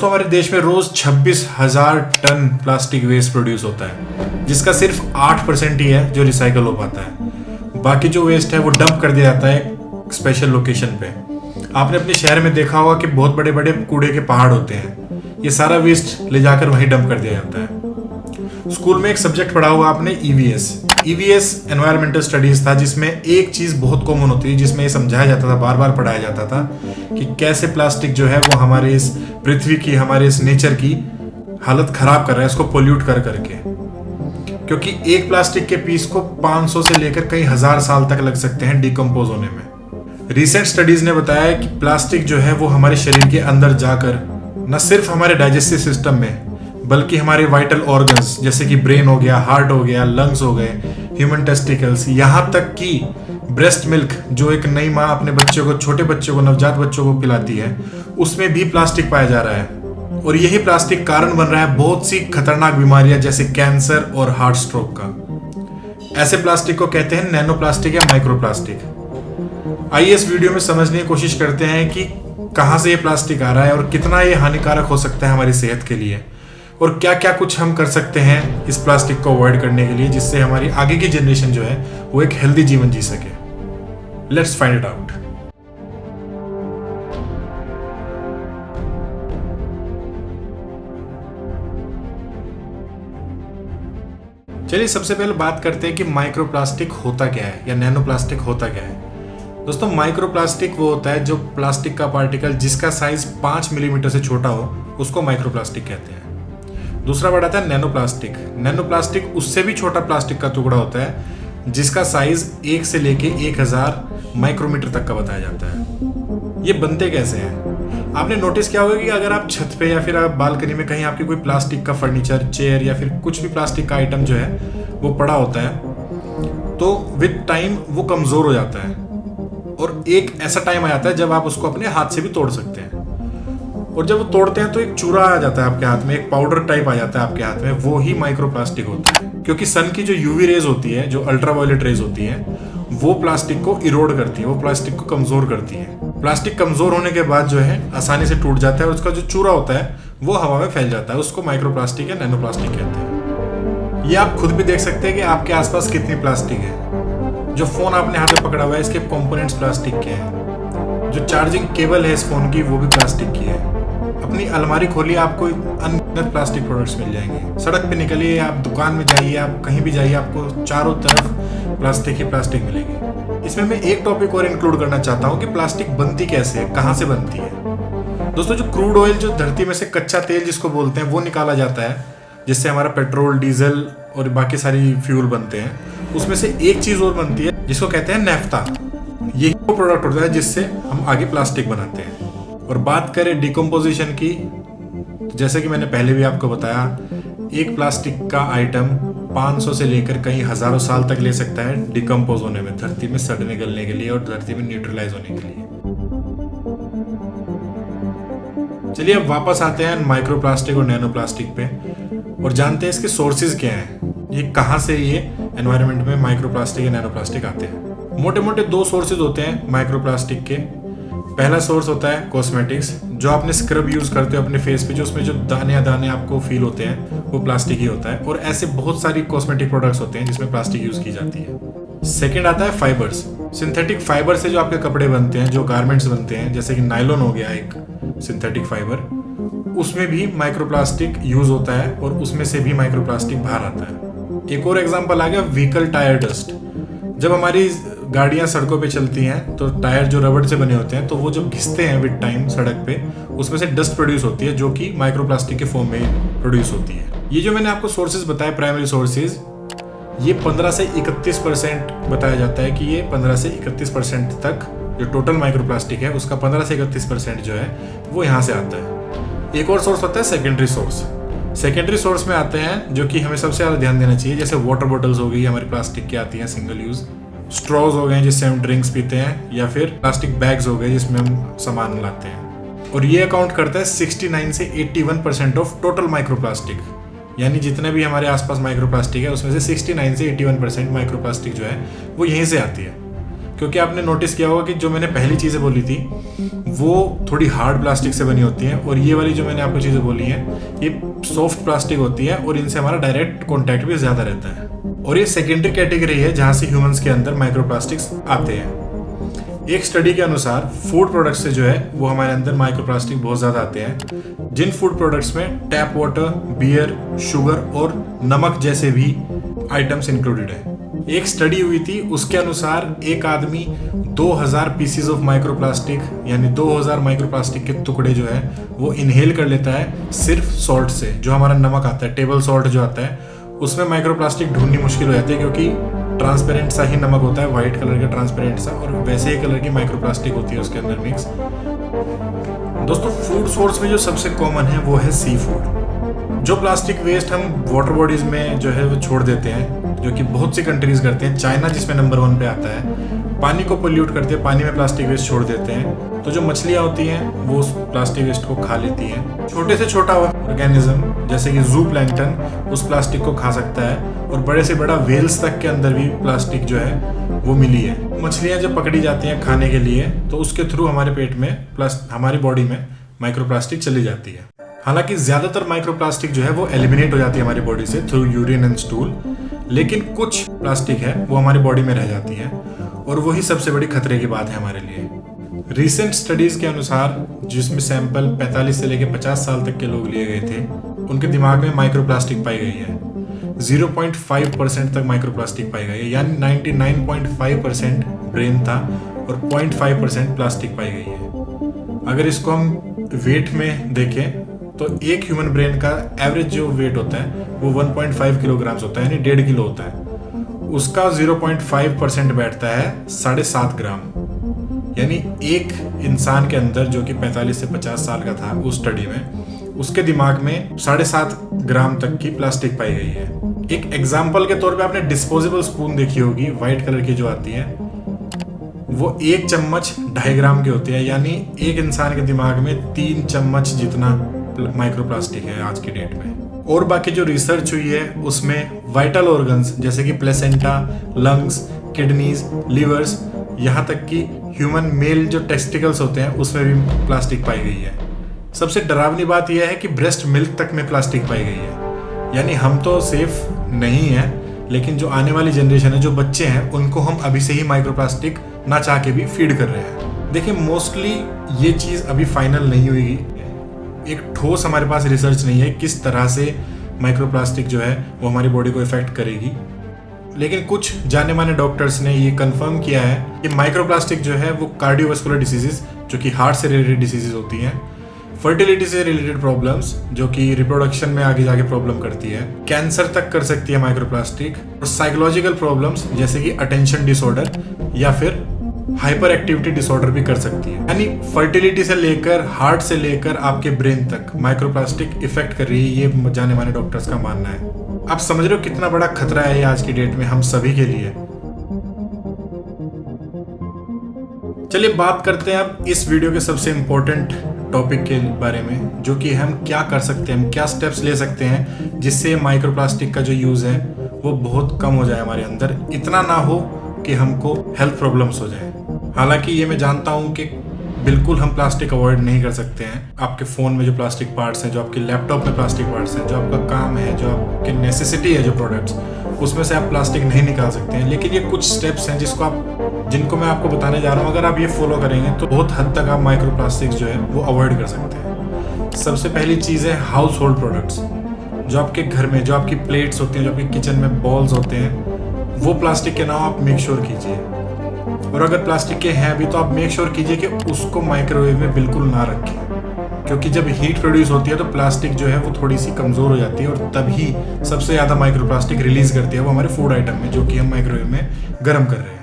तो हमारे देश में रोज 26,000 टन प्लास्टिक वेस्ट प्रोड्यूस होता है, जिसका सिर्फ 8% ही है जो रिसाइकल हो पाता है। बाकी जो वेस्ट है वो डंप कर दिया जाता है स्पेशल लोकेशन पे। आपने अपने शहर में देखा होगा कि बहुत बड़े बड़े कूड़े के पहाड़ होते हैं, ये सारा वेस्ट ले जाकर वहीं डंप कर दिया जाता है। स्कूल में एक सब्जेक्ट पढ़ा हुआ आपने ईवीएस एनवायरमेंटल स्टडीज था, जिसमें एक चीज बहुत कॉमन होती है, जिसमें ये समझाया जाता था, बार बार पढ़ाया जाता था कि कैसे प्लास्टिक जो है वो हमारे इस पृथ्वी की, हमारे इस नेचर की हालत खराब कर रहा है, इसको पोल्यूट कर करके। क्योंकि एक प्लास्टिक के पीस को 500 से लेकर कई हजार साल तक लग सकते हैं डिकम्पोज होने में। रिसेंट स्टडीज ने बताया कि प्लास्टिक जो है वो हमारे शरीर के अंदर जाकर न सिर्फ हमारे डाइजेस्टिव सिस्टम में, बल्कि हमारे वाइटल ऑर्गन्स जैसे कि ब्रेन हो गया, हार्ट हो गया, लंग्स हो गए, ह्यूमन टेस्टिकल्स, यहाँ तक कि ब्रेस्ट मिल्क जो एक नई माँ अपने बच्चे को, छोटे बच्चों को, नवजात बच्चों को पिलाती है, उसमें भी प्लास्टिक पाया जा रहा है। और यही प्लास्टिक कारण बन रहा है बहुत सी खतरनाक बीमारियां जैसे कैंसर और हार्ट स्ट्रोक का। ऐसे प्लास्टिक को कहते हैं नैनो प्लास्टिक या माइक्रो प्लास्टिक। आइए इस वीडियो में समझने की कोशिश करते हैं कि कहाँ से ये प्लास्टिक आ रहा है और कितना ये हानिकारक हो सकता है हमारी सेहत के लिए, और क्या क्या कुछ हम कर सकते हैं इस प्लास्टिक को अवॉइड करने के लिए, जिससे हमारी आगे की जनरेशन जो है वो एक हेल्दी जीवन जी सके। Let's find it out. चलिए सबसे पहले बात करते हैं कि माइक्रो प्लास्टिक होता क्या है या नैनो प्लास्टिक होता क्या है। दोस्तों, माइक्रो प्लास्टिक वो होता है जो प्लास्टिक का पार्टिकल जिसका साइज 5 मिलीमीटर से छोटा हो, उसको माइक्रो प्लास्टिक कहते हैं। दूसरा वर्ड आता है नैनो प्लास्टिक। नैनो प्लास्टिक उससे भी छोटा प्लास्टिक का टुकड़ा होता है जिसका साइज 1 से लेके 1000 माइक्रोमीटर तक का बताया जाता है। ये बनते कैसे हैं? आपने नोटिस किया होगा कि अगर आप छत पे या फिर आप बालकनी में कहीं आपकी कोई प्लास्टिक का फर्नीचर, चेयर या फिर कुछ भी प्लास्टिक का आइटम जो है वो पड़ा होता है, तो विद टाइम वो कमजोर हो जाता है और एक ऐसा टाइम आ जाता है जब आप उसको अपने हाथ से भी तोड़ सकते हैं। और जब वो तोड़ते हैं तो एक चूरा आ जाता है आपके हाथ में, एक पाउडर टाइप आ जाता है आपके हाथ में, वो ही माइक्रोप्लास्टिक होता है। क्योंकि सन की जो यूवी रेज होती है, जो अल्ट्रावायलेट रेज होती है, वो प्लास्टिक को इरोड करती है, वो प्लास्टिक को कमजोर करती है। प्लास्टिक कमजोर होने के बाद जो है आसानी से टूट जाता है और उसका जो चूरा होता है वो हवा में फैल जाता है, उसको माइक्रोप्लास्टिक या नैनो प्लास्टिक कहते हैं। ये आप खुद भी देख सकते हैं कि आपके आसपास कितनी प्लास्टिक है। जो फोन आपने हाथ में पकड़ा हुआ है, इसके कंपोनेंट्स प्लास्टिक के हैं। जो चार्जिंग केबल है इस फोन की, वो भी प्लास्टिक की है। अपनी अलमारी खोलिए, आपको अनगिनत प्लास्टिक प्रोडक्ट्स मिल जाएंगे। सड़क पे निकलिए, आप दुकान में जाइए, आप कहीं भी जाइए, आपको चारों तरफ प्लास्टिक ही प्लास्टिक मिलेगी। इसमें मैं एक टॉपिक और इंक्लूड करना चाहता हूँ कि प्लास्टिक बनती कैसे है, कहाँ से बनती है। दोस्तों, जो क्रूड ऑयल, जो धरती में से कच्चा तेल जिसको बोलते हैं, वो निकाला जाता है, जिससे हमारा पेट्रोल, डीजल और बाकी सारी फ्यूल बनते हैं। उसमें से एक चीज और बनती है जिसको कहते हैं नैफ्था। यही वो प्रोडक्ट होता है जिससे हम आगे प्लास्टिक बनाते हैं। और बात करें डिकम्पोजिशन की, तो जैसे कि मैंने पहले भी आपको बताया, एक प्लास्टिक का आइटम 500 से लेकर कई हजारों साल तक ले सकता है डिकम्पोज होने में, धरती में सड़ने गलने के लिए और धरती में न्यूट्रलाइज होने के लिए। चलिए अब वापस आते हैं माइक्रो प्लास्टिक और नैनो प्लास्टिक पे और जानते हैं इसके सोर्सेज क्या हैं, ये कहाँ से ये एनवायरनमेंट में माइक्रो प्लास्टिक या नैनो प्लास्टिक आते हैं। मोटे मोटे 2 सोर्सेज होते हैं माइक्रो प्लास्टिक के। पहला सोर्स होता है कॉस्मेटिक्स, जो आपने स्क्रब यूज करते हो अपने फेस पे, जो उसमें जो दाने दाने आपको फील होते हैं वो प्लास्टिक ही होता है। और ऐसे बहुत सारी कॉस्मेटिक प्रोडक्ट्स होते हैं जिसमें प्लास्टिक यूज की जाती है। सेकंड आता है फाइबर्स। सिंथेटिक फाइबर से जो आपके कपड़े बनते हैं, जो गारमेंट्स बनते हैं, जैसे कि नायलॉन हो गया एक सिंथेटिक फाइबर, उसमें भी माइक्रोप्लास्टिक यूज होता है और उसमें से भी माइक्रोप्लास्टिक बाहर आता है। एक और एग्जांपल आ गया व्हीकल टायर डस्ट। जब हमारी गाड़ियां सड़कों पे चलती हैं तो टायर जो रबड़ से बने होते हैं, तो वो जब घिसते हैं विद टाइम सड़क पे, उसमें से डस्ट प्रोड्यूस होती है जो कि माइक्रोप्लास्टिक के फॉर्म में प्रोड्यूस होती है। ये जो मैंने आपको सोर्सेज बताए, प्राइमरी सोर्सेज, ये 15 से 31% बताया जाता है कि ये 15 से 31% तक जो टोटल माइक्रोप्लास्टिक है उसका 15 से 31% जो है वो यहाँ से आता है। एक और सोर्स होता है सेकेंडरी सोर्स। सेकेंडरी सोर्स में आते हैं जो कि हमें सबसे ज़्यादा ध्यान देना चाहिए, जैसे वाटर बॉटल्स हो गई, हमारी प्लास्टिक की आती हैं सिंगल यूज, स्ट्रॉज हो गए जिससे हम ड्रिंक्स पीते हैं, या फिर प्लास्टिक बैग्स हो गए जिसमें हम सामान लाते हैं। और ये अकाउंट करता है 69 से 81% ऑफ टोटल माइक्रोप्लास्टिक। यानी जितने भी हमारे आसपास माइक्रोप्लास्टिक है उसमें से 69 से 81% माइक्रोप्लास्टिक जो है वो यहीं से आती है। क्योंकि आपने नोटिस किया होगा कि जो मैंने पहली चीज़ें बोली थी वो थोड़ी हार्ड प्लास्टिक से बनी होती हैं, और ये वाली जो मैंने आपको चीज़ें बोली हैं ये सॉफ्ट प्लास्टिक होती है, और इनसे हमारा डायरेक्ट कॉन्टैक्ट भी ज़्यादा रहता है। और ये सेकेंडरी कैटेगरी है जहाँ से ह्यूमंस के अंदर माइक्रोप्लास्टिक्स आते हैं। एक स्टडी के अनुसार फूड प्रोडक्ट्स से जो है वो हमारे अंदर माइक्रोप्लास्टिक बहुत ज़्यादा आते हैं, जिन फूड प्रोडक्ट्स में टैप वाटर, बियर, शुगर और नमक जैसे भी आइटम्स इंक्लूडेड है। एक स्टडी हुई थी, उसके अनुसार एक आदमी 2000 पीसीज ऑफ माइक्रोप्लास्टिक यानी 2000 माइक्रोप्लास्टिक के टुकड़े जो है वो इनहेल कर लेता है सिर्फ सॉल्ट से। जो हमारा नमक आता है, टेबल सॉल्ट जो आता है, उसमें माइक्रोप्लास्टिक ढूंढनी मुश्किल हो जाती है क्योंकि ट्रांसपेरेंट सा ही नमक होता है, व्हाइट कलर का ट्रांसपेरेंट सा, और वैसे ही कलर की माइक्रोप्लास्टिक होती है उसके अंदर मिक्स। दोस्तों फूड सोर्स में जो सबसे कॉमन है वो है सी फूड। जो प्लास्टिक वेस्ट हम वाटर बॉडीज में जो है वो छोड़ देते हैं, जो कि बहुत सी कंट्रीज करते हैं, चाइना जिसमें नंबर 1 पे आता है, पानी को पोल्यूट करते हैं, पानी में प्लास्टिक वेस्ट छोड़ देते हैं, तो जो मछलियाँ होती हैं वो उस प्लास्टिक वेस्ट को खा लेती हैं। छोटे से छोटा ऑर्गेनिज्म जैसे कि जू प्लैंक्टन उस प्लास्टिक को खा सकता है, और बड़े से बड़ा वेल्स तक के अंदर भी प्लास्टिक जो है वो मिली है। मछलियाँ जब पकड़ी जाती हैं खाने के लिए तो उसके थ्रू हमारे पेट में हमारी बॉडी में माइक्रोप्लास्टिक चली जाती है। हालांकि ज़्यादातर माइक्रोप्लास्टिक जो है वो एलिमिनेट हो जाती है हमारी बॉडी से थ्रू यूरिन एंड स्टूल, लेकिन कुछ प्लास्टिक है वो हमारी बॉडी में रह जाती है, और वही सबसे बड़ी खतरे की बात है हमारे लिए। रिसेंट स्टडीज के अनुसार जिसमें सैंपल 45 से लेकर 50 साल तक के लोग लिए गए थे, उनके दिमाग में माइक्रोप्लास्टिक पाई गई है। 0.5% तक माइक्रोप्लास्टिक पाई गई है, यानी 99.5% ब्रेन था और 0.5% प्लास्टिक पाई गई है। अगर इसको हम वेट में देखें तो एक ह्यूमन ब्रेन का एवरेज जो वेट होता है वो 1.5 किलोग्राम्स होता है, यानी 1.5 किलो होता है। उसका 0.5% बैठता है 7.5 ग्राम, यानी एक इंसान के अंदर जो कि 45 से 50 साल का था उस स्टडी में, उसके दिमाग में 7.5 ग्राम तक की प्लास्टिक पाई गई है। एक एग्जाम्पल के तौर पे आपने डिस्पोजेबल स्पून देखी होगी, व्हाइट कलर की जो आती है, वो 1 चम्मच 2.5 ग्राम की होती है, यानी एक इंसान के दिमाग में 3 चम्मच जितना माइक्रोप्लास्टिक है आज की डेट में। और बाकी जो रिसर्च हुई है उसमें वाइटल ऑर्गन्स जैसे कि प्लेसेंटा, लंग्स, किडनीज, लीवर्स, यहाँ तक कि ह्यूमन मेल जो टेस्टिकल्स होते हैं उसमें भी प्लास्टिक पाई गई है। सबसे डरावनी बात यह है कि ब्रेस्ट मिल्क तक में प्लास्टिक पाई गई है, यानी हम तो सेफ नहीं है, लेकिन जो आने वाली जनरेशन है, जो बच्चे हैं, उनको हम अभी से ही माइक्रोप्लास्टिक ना चाह के भी फीड कर रहे हैं। देखिए मोस्टली ये चीज़ अभी फाइनल नहीं हुई, एक ठोस हमारे पास रिसर्च नहीं है किस तरह से माइक्रोप्लास्टिक जो है वो हमारी बॉडी को इफेक्ट करेगी, लेकिन कुछ जाने माने डॉक्टर्स ने ये कंफर्म किया है कि माइक्रोप्लास्टिक जो है वो कार्डियोवास्कुलर डिसीजेस जो कि हार्ट से रिलेटेड डिसीजेस होती हैं, फर्टिलिटी से रिलेटेड प्रॉब्लम्स जो कि रिप्रोडक्शन में आगे जाके प्रॉब्लम करती है, कैंसर तक कर सकती है माइक्रोप्लास्टिक, और साइकोलॉजिकल प्रॉब्लम्स जैसे कि अटेंशन डिसऑर्डर या फिर हाइपर एक्टिविटी डिसऑर्डर भी कर सकती है। यानी फर्टिलिटी से लेकर हार्ट से लेकर आपके ब्रेन तक माइक्रोप्लास्टिक इफेक्ट कर रही है, ये जाने माने डॉक्टर्स का मानना है। आप समझ रहे हो कितना बड़ा खतरा है ये आज की डेट में हम सभी के लिए। चलिए बात करते हैं अब इस वीडियो के सबसे इम्पोर्टेंट टॉपिक के बारे में, जो कि हम क्या कर सकते हैं, हम क्या स्टेप्स ले सकते हैं जिससे माइक्रोप्लास्टिक का जो यूज़ है वो बहुत कम हो जाए हमारे अंदर, इतना ना हो कि हमको हेल्थ प्रॉब्लम्स हो जाए। हालांकि ये मैं जानता हूँ कि बिल्कुल हम प्लास्टिक अवॉइड नहीं कर सकते हैं। आपके फ़ोन में जो प्लास्टिक पार्ट्स हैं, जो आपके लैपटॉप में प्लास्टिक पार्ट्स हैं, जो आपका काम है, जो आपकी नेसेसिटी है, जो प्रोडक्ट्स, उसमें से आप प्लास्टिक नहीं निकाल सकते हैं। लेकिन ये कुछ स्टेप्स हैं जिनको मैं आपको बताने जा रहा हूँ। अगर आप ये फॉलो करेंगे तो बहुत हद तक आप माइक्रोप्लास्टिक्स जो है वो अवॉइड कर सकते हैं। सबसे पहली चीज़ है हाउस होल्ड प्रोडक्ट्स। जो आपके घर में जो आपकी प्लेट्स होती हैं, जो आपके किचन में बॉल्स होते हैं, वो प्लास्टिक के ना हो, आप मेक श्योर कीजिए। और अगर प्लास्टिक के हैं भी तो आप मेक श्योर कीजिए कि उसको माइक्रोवेव में बिल्कुल ना रखें, क्योंकि जब हीट प्रोड्यूस होती है तो प्लास्टिक जो है वो थोड़ी सी कमज़ोर हो जाती है, और तभी सबसे ज़्यादा माइक्रोप्लास्टिक रिलीज़ करती है वो हमारे फूड आइटम में, जो कि हम माइक्रोवेव में गर्म कर रहे हैं।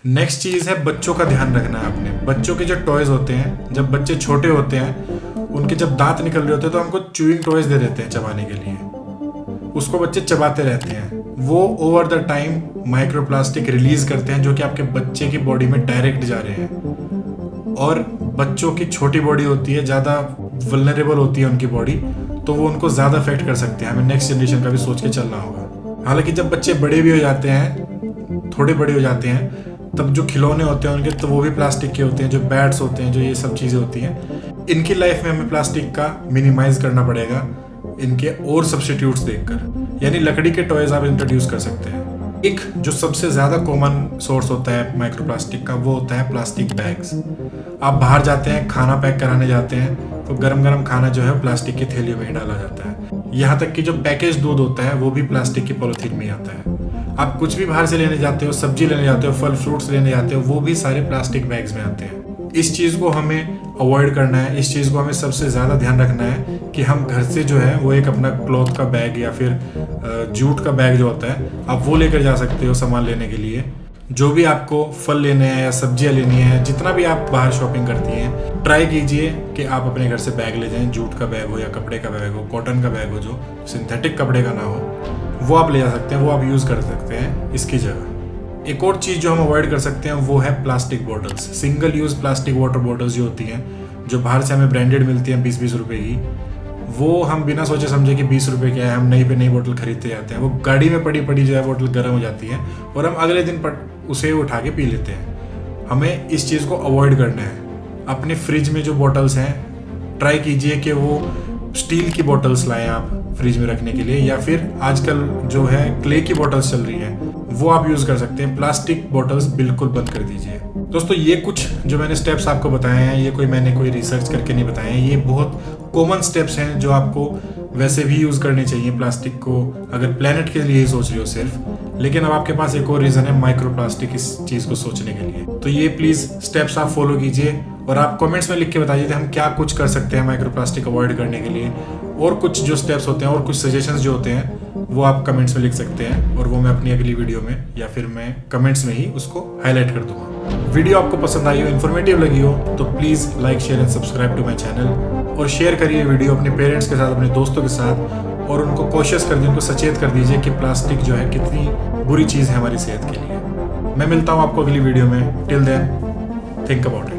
नेक्स्ट चीज़ है बच्चों का ध्यान रखना है अपने। बच्चों के जो टॉयज़ होते हैं, जब बच्चे छोटे होते हैं, उनके जब दांत निकल रहे होते हैं तो हमको च्यूइंग टॉयज़ दे देते हैं चबाने के लिए, उसको बच्चे चबाते रहते हैं। वो over the time microplastic release करते हैं, जो कि आपके बच्चे की बॉडी में डायरेक्ट जा रहे हैं। और बच्चों की छोटी बॉडी होती है, ज़्यादा वल्नरेबल होती है उनकी बॉडी, तो वो उनको ज़्यादा अफेक्ट कर सकते हैं। हमें नेक्स्ट जनरेशन का भी सोच के चलना होगा। हालांकि जब बच्चे बड़े भी हो जाते हैं, थोड़े बड़े हो जाते हैं, तब जो खिलौने होते हैं उनके, तो वो भी प्लास्टिक के होते हैं, जो बैट्स होते हैं, जो ये सब चीज़ें होती हैं, इनकी लाइफ में हमें प्लास्टिक का मिनिमाइज करना पड़ेगा इनके और सब्स्टिट्यूट्स देखकर। यानी लकड़ी के टॉयज आप इंट्रोड्यूस कर सकते हैं। एक जो सबसे ज़्यादा कॉमन सोर्स होता है माइक्रोप्लास्टिक का, वो होता है प्लास्टिक बैग्स। आप बाहर जाते हैं, खाना पैक कराने जाते हैं, तो गरम गरम खाना जो है प्लास्टिक की थैलियों में ही डाला जाता है। यहाँ तक कि जो पैकेज दूध होता है वो भी प्लास्टिक की पॉलिथीन में ही आता है। आप कुछ भी बाहर से लेने जाते हो, सब्जी लेने जाते हो, फल फ्रूट्स लेने जाते हो, वो भी सारे प्लास्टिक बैग्स में आते हैं। इस चीज़ को हमें अवॉइड करना है। इस चीज़ को हमें सबसे ज़्यादा ध्यान रखना है कि हम घर से जो है वो एक अपना क्लॉथ का बैग या फिर जूट का बैग जो होता है, आप वो लेकर जा सकते हो सामान लेने के लिए। जो भी आपको फल लेने हैं या सब्जियां लेनी है, जितना भी आप बाहर शॉपिंग करती हैं, ट्राई कीजिए कि आप अपने घर से बैग ले जाएं। जूट का बैग हो या कपड़े का बैग हो, कॉटन का बैग हो, जो सिंथेटिक कपड़े का ना हो, वो आप ले जा सकते हैं, वो आप यूज़ कर सकते हैं इसकी जगह। एक और चीज़ जो हम अवॉइड कर सकते हैं वो है plastic bottles. Single use plastic water bottles जो होती हैं, जो बाहर से हमें ब्रांडेड मिलती हैं 20-20 रुपए की, वो हम बिना सोचे समझे कि 20 रुपए क्या है, हम नई पे नई बोतल खरीदते जाते हैं। वो गाड़ी में पड़ी पड़ी जो है बोतल गर्म हो जाती है और हम अगले दिन उसे उठा के पी लेते हैं। हमें इस चीज़ को अवॉइड करना है। अपने फ्रिज में जो बॉटल्स हैं, ट्राई कीजिए कि वो स्टील की बॉटल्स लाएं आप फ्रिज में रखने के लिए, या फिर आजकल जो है क्ले की बॉटल्स चल रही हैं, वो आप यूज़ कर सकते हैं। प्लास्टिक बॉटल्स बिल्कुल बंद कर दीजिए। दोस्तों, ये कुछ जो मैंने स्टेप्स आपको बताए हैं, ये मैंने कोई रिसर्च करके नहीं बताए हैं, ये बहुत कॉमन स्टेप्स हैं जो आपको वैसे भी यूज़ करने चाहिए प्लास्टिक को, अगर प्लेनेट के लिए ही सोच रहे हो सिर्फ। लेकिन अब आपके पास एक और रीज़न है माइक्रो प्लास्टिक इस चीज़ को सोचने के लिए। तो ये प्लीज़ स्टेप्स आप फॉलो कीजिए और आप कमेंट्स में लिख के बताइए कि हम क्या कुछ कर सकते हैं माइक्रो प्लास्टिक अवॉइड करने के लिए। और कुछ जो स्टेप्स होते हैं और कुछ सजेशंस जो होते हैं वो आप कमेंट्स में लिख सकते हैं, और वो मैं अपनी अगली वीडियो में या फिर मैं कमेंट्स में ही उसको हाईलाइट कर दूंगा। वीडियो आपको पसंद आई हो, इन्फॉर्मेटिव लगी हो, तो please like, share and subscribe to my channel, और शेयर करिए वीडियो अपने पेरेंट्स के साथ, अपने दोस्तों के साथ, और उनको कोशिश कर दीजिए, उनको सचेत कर दीजिए कि प्लास्टिक जो है कितनी बुरी चीज़ है हमारी सेहत के लिए। मैं मिलता हूँ आपको अगली वीडियो में। Till then, think about it.